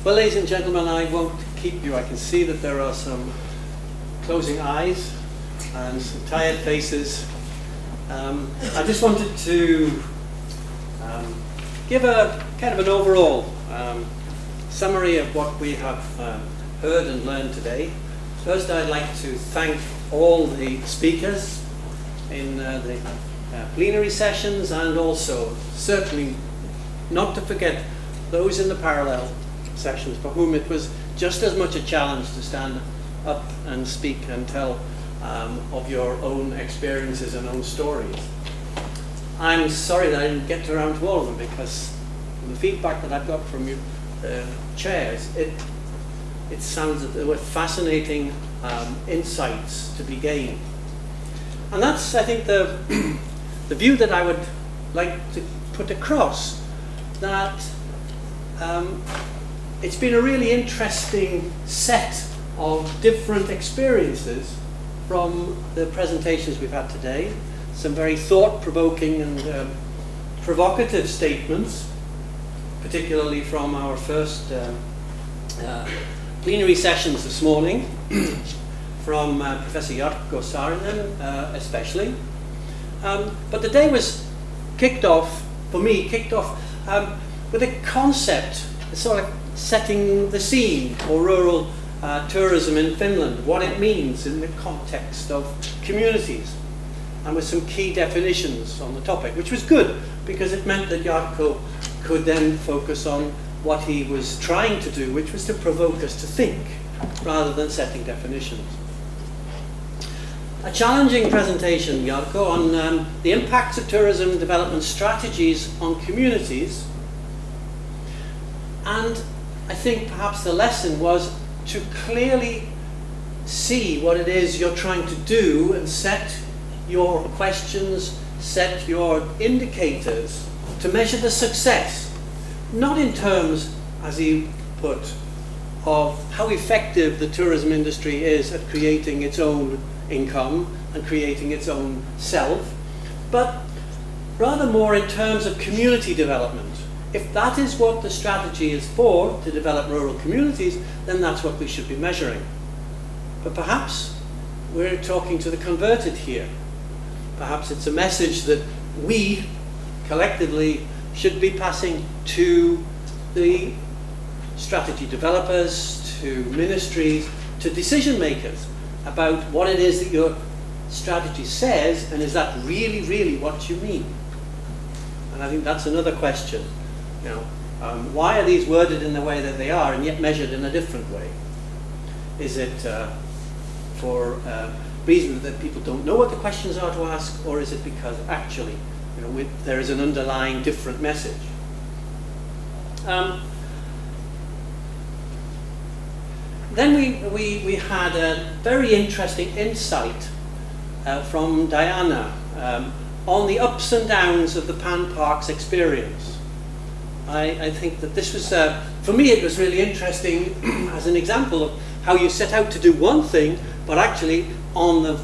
Well, ladies and gentlemen, I won't keep you. I can see that there are some closing eyes and some tired faces. I just wanted to give a kind of an overall summary of what we have heard and learned today. First, I'd like to thank all the speakers in the plenary sessions, and also certainly not to forget those in the parallel sessions for whom it was just as much a challenge to stand up and speak and tell of your own experiences and own stories. I'm sorry that I didn't get around to all of them, because the feedback that I've got from you chairs, it sounds that there were fascinating insights to be gained. And that's, I think, the view that I would like to put across, that it's been a really interesting set of different experiences from the presentations we've had today. Some very thought-provoking and provocative statements, particularly from our first plenary sessions this morning, from Professor Jarkko Saarinen especially. But the day was kicked off, for me, with a concept, sort of setting the scene for rural tourism in Finland, what it means in the context of communities, and with some key definitions on the topic, which was good, because it meant that Jarkko could then focus on what he was trying to do, which was to provoke us to think, rather than setting definitions. A challenging presentation, Jarkko, on the impacts of tourism development strategies on communities. And I think perhaps the lesson was to clearly see what it is you're trying to do and set your questions, set your indicators to measure the success, not in terms, as he put, of how effective the tourism industry is at creating its own income and creating its own self, but rather more in terms of community development. If that is what the strategy is for, to develop rural communities, then that's what we should be measuring. But perhaps we're talking to the converted here. Perhaps it's a message that we collectively should be passing to the strategy developers, to ministries, to decision makers, about what it is that your strategy says, and is that really, really what you mean? And I think that's another question. You know, why are these worded in the way that they are and yet measured in a different way? Is it for reason that people don't know what the questions are to ask, or is it because actually, you know, there is an underlying different message? Then we had a very interesting insight from Diana on the ups and downs of the Pan Parks experience. I think that this was, for me, it was really interesting as an example of how you set out to do one thing, but actually on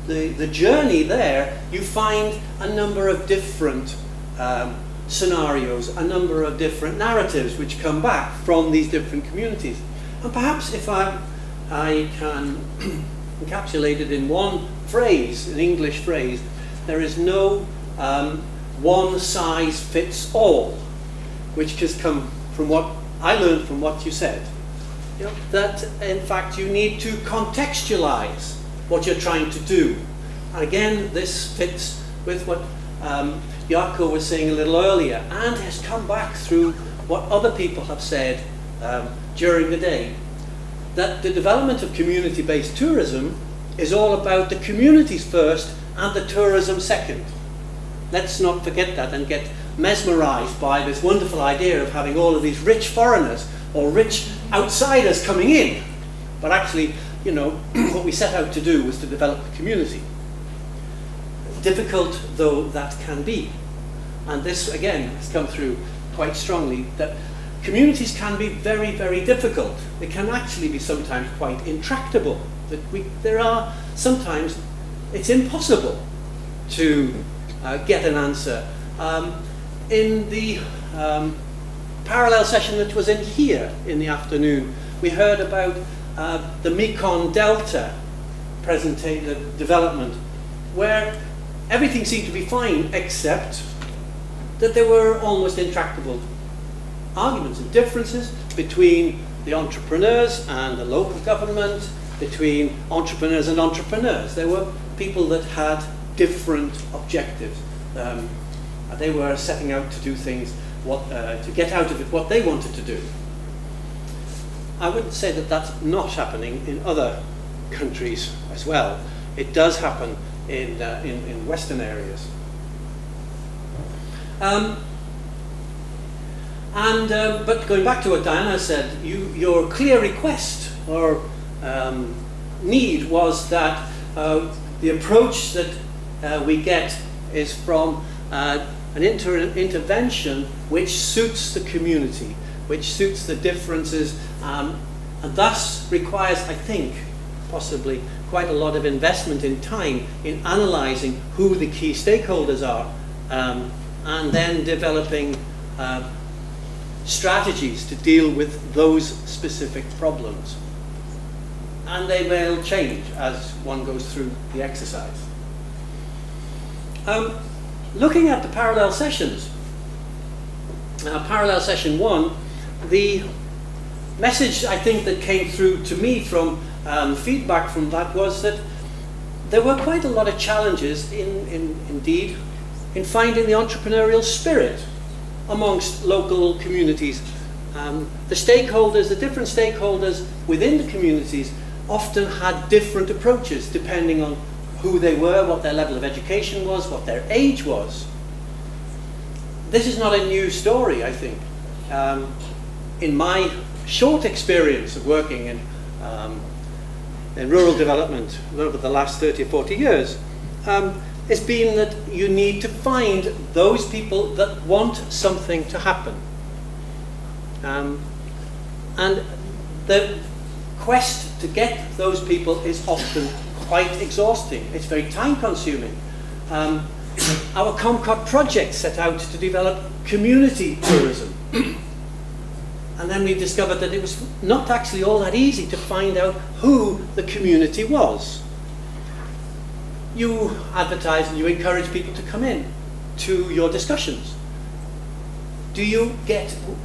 the journey there, you find a number of different scenarios, a number of different narratives which come back from these different communities. And perhaps if I can encapsulate it in one phrase, an English phrase, there is no one size fits all, which has come from what I learned from what you said. You know, that in fact you need to contextualize what you're trying to do. And again, this fits with what Jarkko was saying a little earlier, and has come back through what other people have said during the day, that the development of community-based tourism is all about the communities first and the tourism second. Let's not forget that and get mesmerized by this wonderful idea of having all of these rich foreigners or rich outsiders coming in. But actually, you know, what we set out to do was to develop the community. Difficult though that can be. And this, again, has come through quite strongly, that communities can be very, very difficult. They can actually be sometimes quite intractable. That there are sometimes, it's impossible to get an answer. In the parallel session that was in here in the afternoon, we heard about the Mekong Delta development, where everything seemed to be fine except that there were almost intractable arguments and differences between the entrepreneurs and the local government, between entrepreneurs and entrepreneurs. There were people that had different objectives. They were setting out to do things, to get out of it what they wanted to do. I wouldn't say that that's not happening in other countries as well. It does happen in Western areas. But going back to what Diana said, your clear request or need was that the approach that we get is from an intervention which suits the community, which suits the differences, and thus requires, I think, possibly quite a lot of investment in time in analysing who the key stakeholders are, and then developing strategies to deal with those specific problems. And they will change as one goes through the exercise. Looking at the parallel sessions, parallel session 1, the message I think that came through to me from feedback from that was that there were quite a lot of challenges indeed in finding the entrepreneurial spirit amongst local communities. The stakeholders, the different stakeholders within the communities often had different approaches depending on who they were, what their level of education was, what their age was. This is not a new story, I think. In my short experience of working in rural development over the last 30 or 40 years, it's been that you need to find those people that want something to happen. And the quest to get those people is often quite exhausting. It's very time consuming. Our Kotka project set out to develop community tourism. And then we discovered that it was not actually all that easy to find out who the community was. You advertise and you encourage people to come in to your discussions.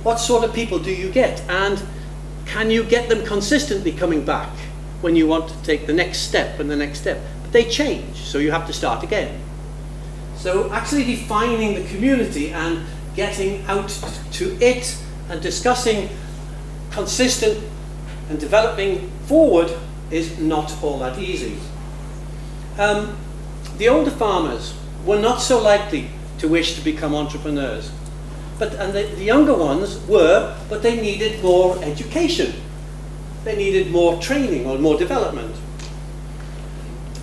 What sort of people do you get? And can you get them consistently coming back when you want to take the next step and the next step? But they change, so you have to start again. So actually defining the community and getting out to it and discussing consistent and developing forward is not all that easy. The older farmers were not so likely to wish to become entrepreneurs. And the younger ones were, but they needed more education. They needed more training or more development.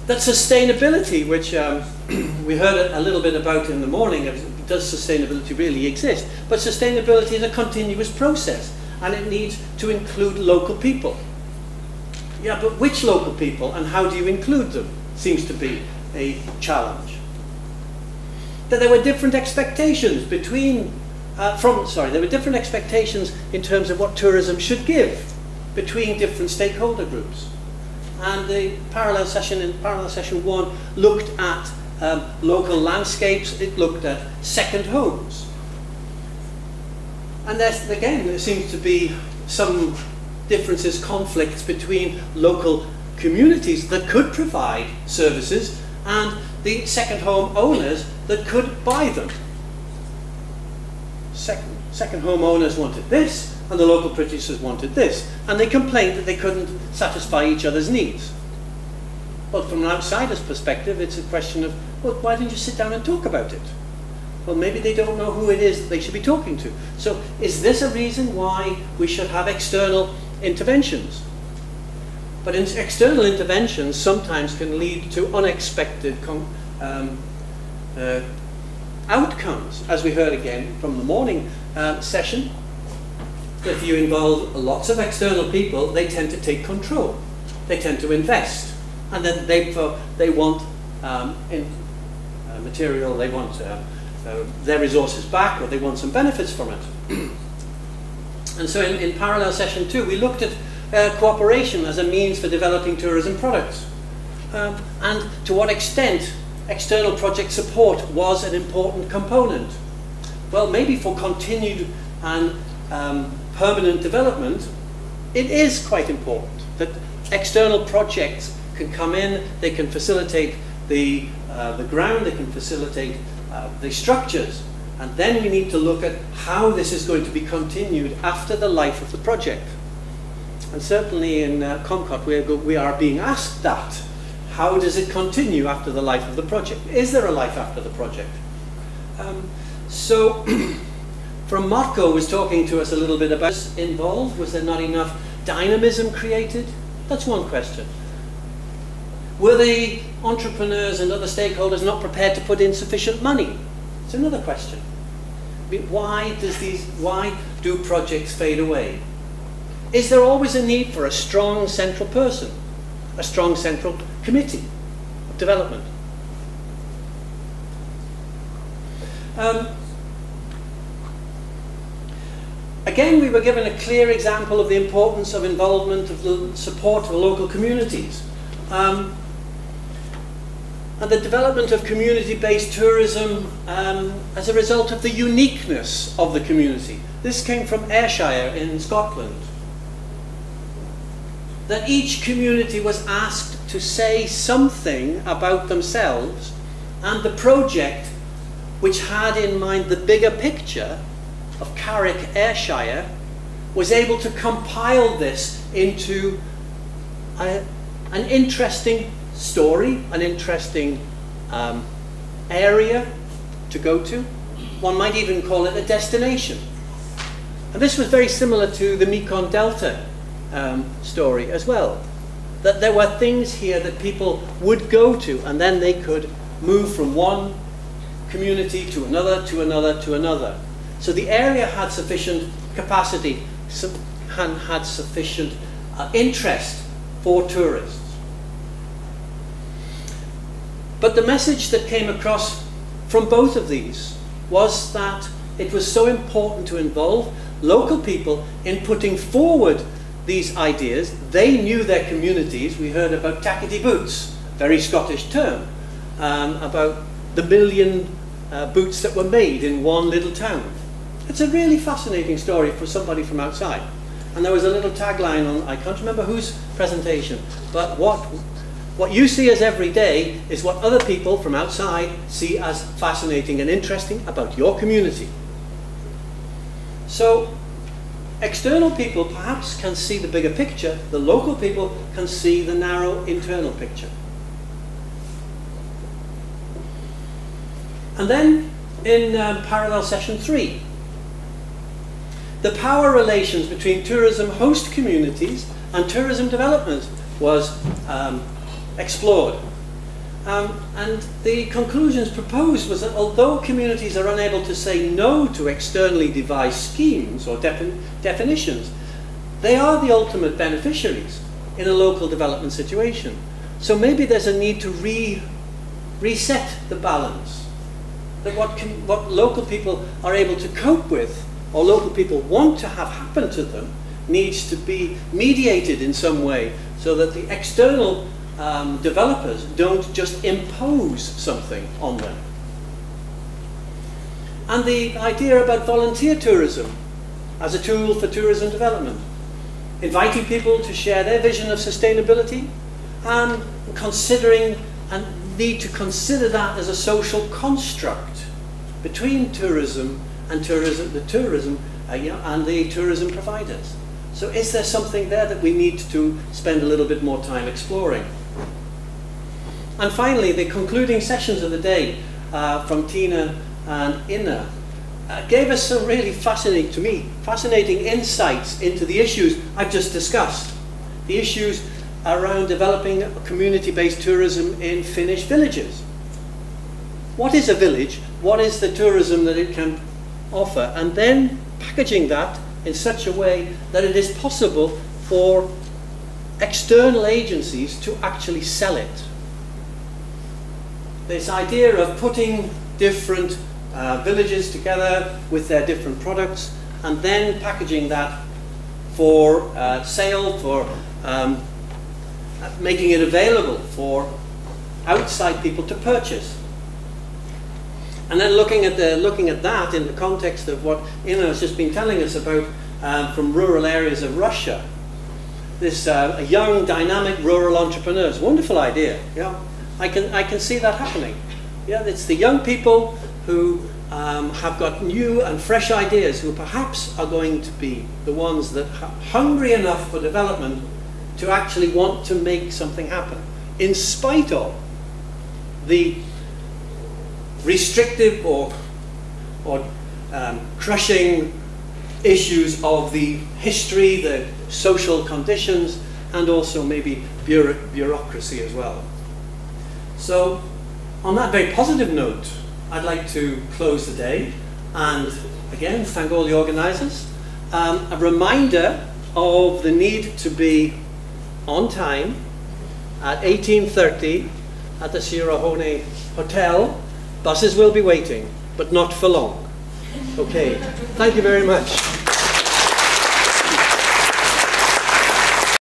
That sustainability, which we heard a little bit about in the morning, does sustainability really exist? But sustainability is a continuous process, and it needs to include local people. Yeah, but which local people, and how do you include them, seems to be a challenge. That there were different expectations there were different expectations in terms of what tourism should give between different stakeholder groups. And the parallel session in parallel session 1 looked at local landscapes, it looked at second homes. And again, there seems to be some differences, conflicts between local communities that could provide services and the second home owners that could buy them. Second home owners wanted this, and the local producers wanted this, and they complained that they couldn't satisfy each other's needs. But from an outsider's perspective, it's a question of, well, why didn't you sit down and talk about it? Well, maybe they don't know who it is that they should be talking to. So is this a reason why we should have external interventions? But external interventions sometimes can lead to unexpected outcomes, as we heard again from the morning session. If you involve lots of external people, they tend to take control. They tend to invest, and then they want material. They want their resources back, or they want some benefits from it. And so in parallel session 2, we looked at cooperation as a means for developing tourism products. And to what extent external project support was an important component. Well, maybe for continued and permanent development, it is quite important that external projects can come in, they can facilitate the ground, they can facilitate the structures, and then we need to look at how this is going to be continued after the life of the project. And certainly in Concord we are being asked that. How does it continue after the life of the project? Is there a life after the project? So from Marco was talking to us a little bit about this involved. Was there not enough dynamism created? That's one question. Were the entrepreneurs and other stakeholders not prepared to put in sufficient money? It's another question. I mean, why do projects fade away? Is there always a need for a strong central person, a strong central committee of development? Again, we were given a clear example of the importance of involvement of the support of the local communities. And the development of community-based tourism as a result of the uniqueness of the community. This came from Ayrshire in Scotland. That each community was asked to say something about themselves, and the project, which had in mind the bigger picture of Carrick, Ayrshire, was able to compile this into an interesting story, an interesting area to go to. One might even call it a destination. And this was very similar to the Mekong Delta story as well. That there were things here that people would go to, and then they could move from one community to another, to another, to another. So the area had sufficient capacity and had sufficient interest for tourists. But the message that came across from both of these was that it was so important to involve local people in putting forward these ideas. They knew their communities. We heard about tackety boots, very Scottish term, about the million boots that were made in one little town. It's a really fascinating story for somebody from outside. And there was a little tagline on, I can't remember whose presentation, but what you see as everyday is what other people from outside see as fascinating and interesting about your community. So external people perhaps can see the bigger picture, the local people can see the narrow internal picture. And then in parallel session 3, the power relations between tourism host communities and tourism development was explored. And the conclusions proposed was that although communities are unable to say no to externally devised schemes or definitions, they are the ultimate beneficiaries in a local development situation. So maybe there's a need to reset the balance. That what local people are able to cope with, or local people want to have happen to them, needs to be mediated in some way so that the external developers don't just impose something on them. And the idea about volunteer tourism as a tool for tourism development, inviting people to share their vision of sustainability, and considering and need to consider that as a social construct between tourism and the tourism providers. So is there something there that we need to spend a little bit more time exploring? And finally, the concluding sessions of the day from Tina and Inna gave us some really fascinating insights into the issues I've just discussed. The issues around developing community-based tourism in Finnish villages. What is a village? What is the tourism that it can offer? And then packaging that in such a way that it is possible for external agencies to actually sell it. This idea of putting different villages together with their different products and then packaging that for sale, for making it available for outside people to purchase. And then looking at that in the context of what Ina has just been telling us about from rural areas of Russia. This a young, dynamic rural entrepreneurs, wonderful idea. Yeah, I can see that happening. Yeah, it's the young people who have got new and fresh ideas, who perhaps are going to be the ones that are hungry enough for development to actually want to make something happen, in spite of the restrictive or crushing issues of the history, the social conditions, and also maybe bureaucracy as well. So, on that very positive note, I'd like to close the day, and again, thank all the organisers. A reminder of the need to be on time at 18:30 at the Sirahone Hotel. Buses will be waiting, but not for long. Okay, thank you very much.